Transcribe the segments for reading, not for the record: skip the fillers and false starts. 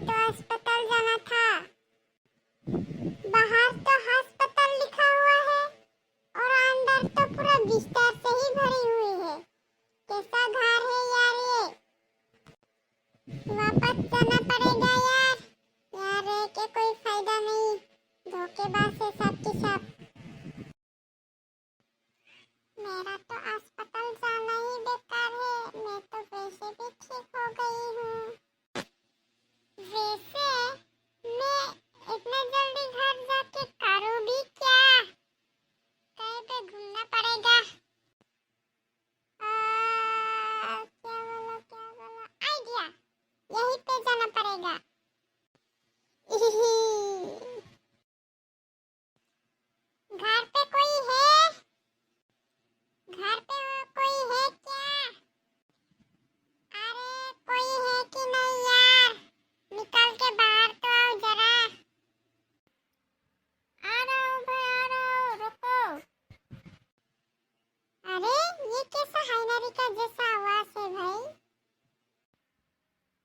तो अस्पताल जाना था। बाहर तो अस्पताल लिखा हुआ है और अंदर तो पूरा बिस्तर से ही भरी हुई है। कैसा घर है यार ये। वापस जाना पड़ेगा यार। यार रह के कोई फायदा नहीं, धोखेबाज है सब के सब। मेरा तो अस्पताल जाना ही बेकार है। मैं तो वैसे भी ठीक हो गई हूँ। वैसे मैं इतना जल्दी घर जाके करूँ भी क्या? कहीं पे घूमना पड़ेगा। क्या बोला आइडिया, यहीं पे जाना पड़ेगा। घर पे कोई है? घर पे कोई है क्या? अरे कोई है कि नहीं यार? निकल के बाहर तो आओ जरा। आ रहा हूँ भाई, आ रहा हूँ, रुको। अरे ये कैसा हाइनरी का जैसा आवाज है भाई?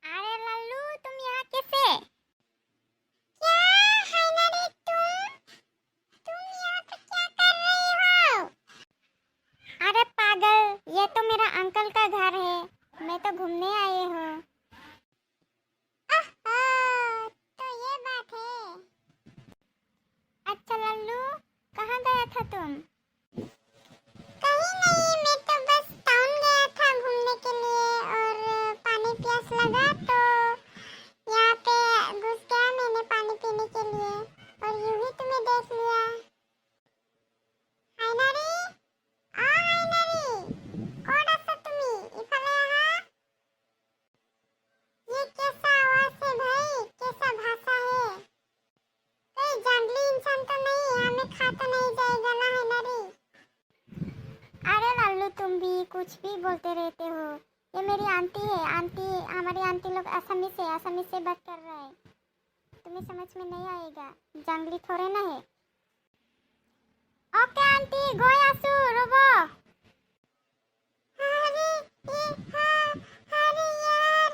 अरे लल्लू तुम यहाँ कैसे? क्या हाइनरी तुम यहाँ पे क्या कर रही हो? अरे पागल, ये तो मेरा अंकल का घर है। मैं तो घूमने आई हूँ। तो ये बात है। अच्छा लल्लू, कहाँ गया था तुम? कहीं नहीं, मैं तो बस टाउन गया था घूमने के लिए और पानी प्यास लगा तो यहाँ पे घुस गया मैंने पानी पीने के लिए और यूं ही तुम्हें देख लिया। हाइनरी, हाइनरी, कौन आसा तुम्ही इफाले यहाँ? ये कैसा आवाज है भाई? कैसा भाषा है? कोई जंगली इंसान तो नहीं? हमें खा तो नहीं जाएगा ना हाइनरी? अरे लल्लू तुम भी कुछ भी बोलते रहते हो। ये मेरी आंटी है। आंटी, हमारी आंटी लोग असमी से बात कर रहा है। तुम्हें समझ में नहीं आएगा, जंगली थोड़े ना है। ओके आंटी, गोयासु रोबो। अरे यार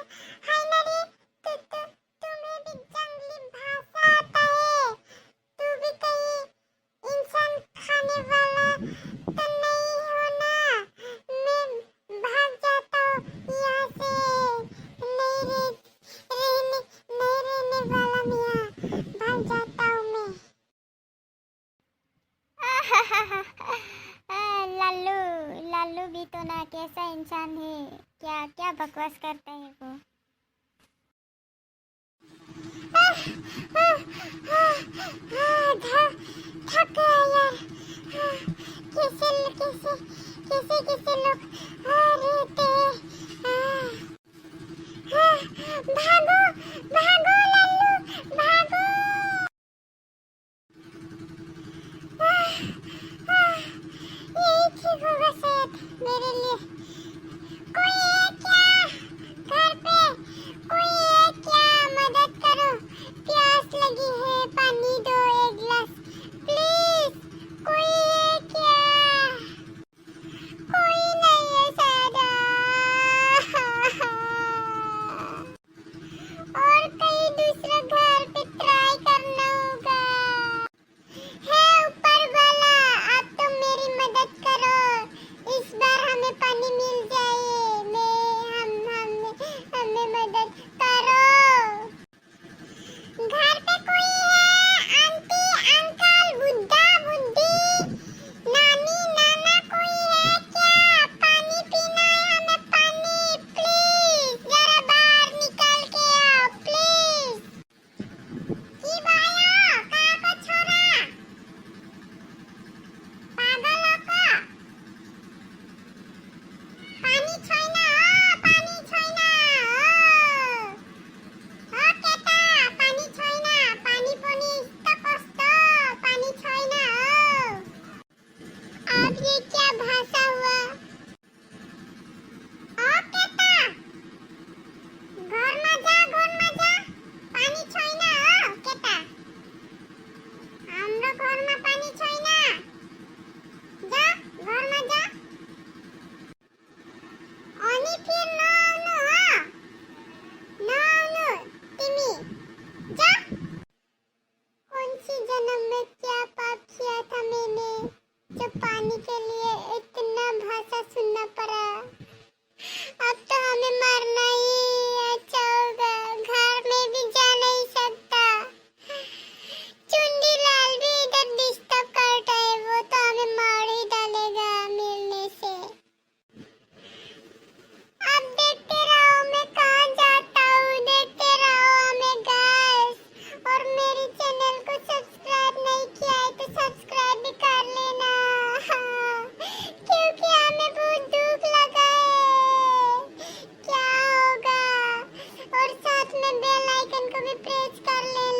हाइनरी, तुम्हें भी जंगली भाषा आता है? तू भी कहीं इंसान खाने वाला तो नहीं हो ना? मैं भाग जाता हूँ यहाँ से। नहीं रहने वाला मैं यहाँ। भाग जाता हूँ मैं। लल्लू भी तो ना कैसा इंसान है। क्या क्या बकवास करता है वो। थक गया यार। कैसे लोग रहते हैं। भागो भागो लल्लू भागो। यही ठीक होगा शायद मेरे लिए। कोई है क्या घर पे? कोई है क्या? मदद करो, प्यास लगी है, पानी दो एक गिलास प्लीज। कोई है क्या? कोई नहीं है शायद। और कहीं दूसरा घर पे ट्राई करना होगा। हे ऊपर वाला, आप तो मेरी मदद करो। इस बार हमें पानी मिल जाए। हमें मदद करो। घर पे कोई है? आंटी, अंकल, बुड्ढा, बुड्ढी, नानी, नाना कोई है क्या? पानी पीना है हमें, पानी प्लीज। जरा बाहर निकल के आओ प्लीज। भी प्रेस कर ले।